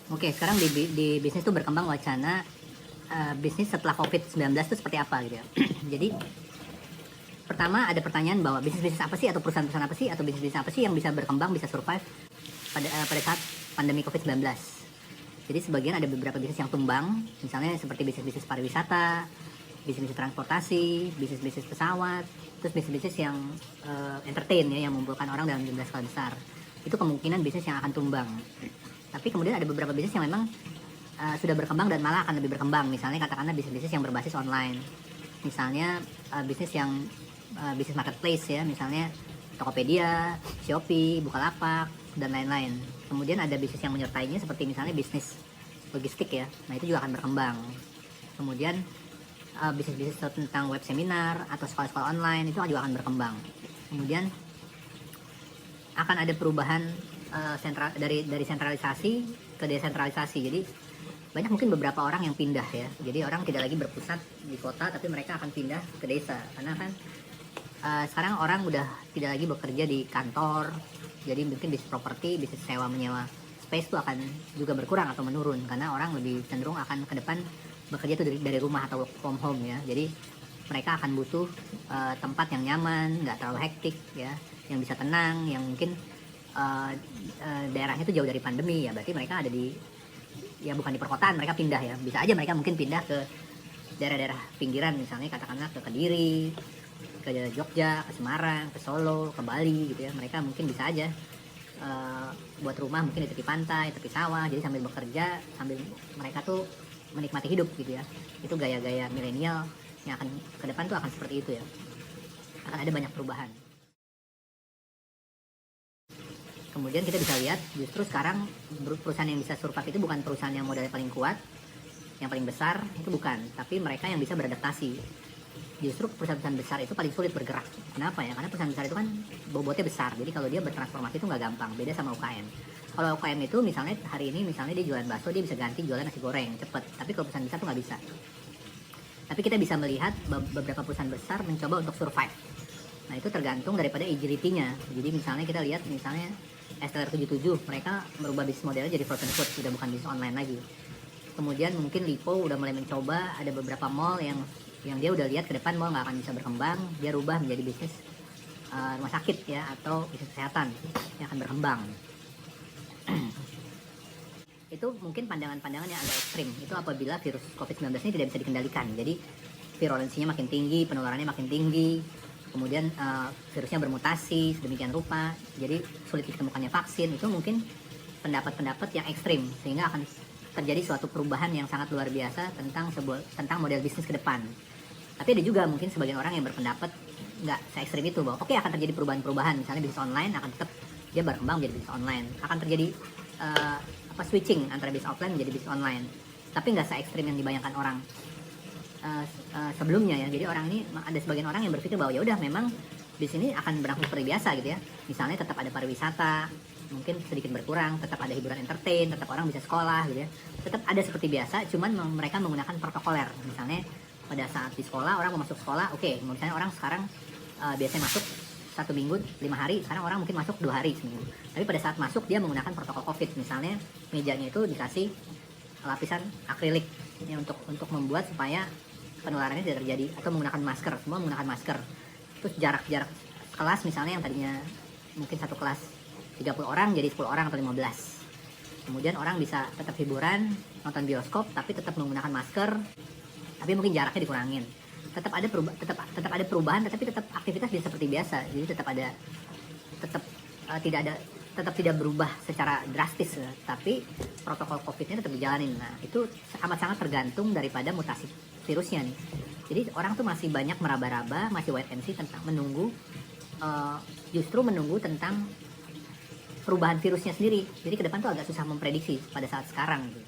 Oke, sekarang di bisnis tuh berkembang wacana bisnis setelah COVID-19 itu seperti apa gitu ya. Jadi pertama ada pertanyaan bahwa bisnis-bisnis apa sih atau perusahaan-perusahaan apa sih atau bisnis-bisnis apa sih yang bisa berkembang, bisa survive pada saat pandemi COVID-19. Jadi sebagian ada beberapa bisnis yang tumbang, misalnya seperti bisnis-bisnis pariwisata, bisnis-bisnis transportasi, bisnis-bisnis pesawat, terus bisnis-bisnis yang entertain ya, yang mengumpulkan orang dalam jumlah skala besar. Itu kemungkinan bisnis yang akan tumbang. Tapi kemudian ada beberapa bisnis yang memang sudah berkembang dan malah akan lebih berkembang. Misalnya katakanlah bisnis-bisnis yang berbasis online. Misalnya bisnis yang bisnis marketplace ya, misalnya Tokopedia, Shopee, Bukalapak, dan lain-lain. Kemudian ada bisnis yang menyertainya seperti misalnya bisnis logistik ya. Nah, itu juga akan berkembang. Kemudian bisnis-bisnis tentang web seminar atau sekolah-sekolah online itu juga akan berkembang. Kemudian akan ada perubahan dari sentralisasi ke desentralisasi. Jadi banyak mungkin beberapa orang yang pindah ya. Jadi orang tidak lagi berpusat di kota, tapi mereka akan pindah ke desa. Karena kan sekarang orang udah tidak lagi bekerja di kantor. Jadi mungkin bisnis properti, bisnis sewa menyewa space itu akan juga berkurang atau menurun. Karena orang lebih cenderung akan ke depan bekerja itu dari rumah atau work from home ya. Jadi mereka akan butuh tempat yang nyaman, nggak terlalu hektik ya, yang bisa tenang, yang mungkin daerahnya itu jauh dari pandemi ya. Berarti mereka ada di, ya bukan di perkotaan, mereka pindah ya. Bisa aja mereka mungkin pindah ke daerah-daerah pinggiran, misalnya katakanlah ke Kediri, ke Jogja, ke Semarang, ke Solo, ke Bali gitu ya. Mereka mungkin bisa aja buat rumah mungkin di tepi pantai, tepi sawah, jadi sambil bekerja, sambil mereka tuh menikmati hidup gitu ya. Itu gaya-gaya milenial yang akan ke depan tuh akan seperti itu ya. Akan ada banyak perubahan. Kemudian kita bisa lihat justru sekarang perusahaan yang bisa survive itu bukan perusahaan yang modalnya paling kuat, yang paling besar, itu bukan, tapi mereka yang bisa beradaptasi. Justru perusahaan-perusahaan besar itu paling sulit bergerak. Kenapa ya? Karena perusahaan besar itu kan bobotnya besar, jadi kalau dia bertransformasi itu nggak gampang, beda sama UKM. Kalau UKM itu misalnya hari ini misalnya dia jualan bakso, dia bisa ganti jualan nasi goreng, cepet. Tapi kalau perusahaan besar tuh nggak bisa. Tapi kita bisa melihat beberapa perusahaan besar mencoba untuk survive. Nah itu tergantung daripada agility-nya. Jadi misalnya kita lihat misalnya STR77, mereka merubah bisnis modelnya jadi frozen food, sudah bukan bisnis online lagi. Kemudian mungkin Lipo udah mulai mencoba, ada beberapa mall yang dia udah lihat ke depan mall nggak akan bisa berkembang, dia rubah menjadi bisnis rumah sakit ya, atau bisnis kesehatan yang akan berkembang. Itu mungkin pandangan-pandangan yang agak ekstrim. Itu apabila virus COVID-19 ini tidak bisa dikendalikan. Jadi virulensinya makin tinggi, penularannya makin tinggi, kemudian virusnya bermutasi sedemikian rupa, jadi sulit ditemukannya vaksin. Itu mungkin pendapat-pendapat yang ekstrim, sehingga akan terjadi suatu perubahan yang sangat luar biasa tentang model bisnis ke depan. Tapi ada juga mungkin sebagian orang yang berpendapat nggak se-ekstrim itu, bahwa oke, akan terjadi perubahan-perubahan, misalnya bisnis online akan tetap dia berkembang menjadi bisnis online, akan terjadi switching antara bisnis offline menjadi bisnis online, tapi nggak se-ekstrim yang dibayangkan orang sebelumnya ya. Jadi orang ini, ada sebagian orang yang berpikir bahwa ya udah, memang di sini akan berlangsung seperti biasa gitu ya. Misalnya tetap ada pariwisata, mungkin sedikit berkurang, tetap ada hiburan entertain, tetap orang bisa sekolah gitu ya. Tetap ada seperti biasa, cuman mereka menggunakan protokoler. Misalnya pada saat di sekolah, orang mau masuk sekolah, oke, misalnya orang sekarang biasanya masuk 1 minggu 5 hari, sekarang orang mungkin masuk 2 hari seminggu. Tapi pada saat masuk dia menggunakan protokol COVID. Misalnya mejanya itu dikasih lapisan akrilik ya, untuk membuat supaya penularannya tidak terjadi, atau menggunakan masker, semua menggunakan masker. Terus jarak kelas misalnya yang tadinya mungkin satu kelas 30 orang jadi 10 orang atau 15. Kemudian orang bisa tetap hiburan, nonton bioskop, tapi tetap menggunakan masker, tapi mungkin jaraknya dikurangin. Tetap ada perubahan, tetapi tetap aktivitas bisa seperti biasa. Jadi tetap tidak berubah secara drastis, tapi protokol COVID-nya tetap dijalanin. Nah, itu amat sangat tergantung daripada mutasi virusnya nih. Jadi orang tuh masih banyak meraba-raba, masih wait and see, tentang menunggu tentang perubahan virusnya sendiri. Jadi ke depan tuh agak susah memprediksi pada saat sekarang gitu.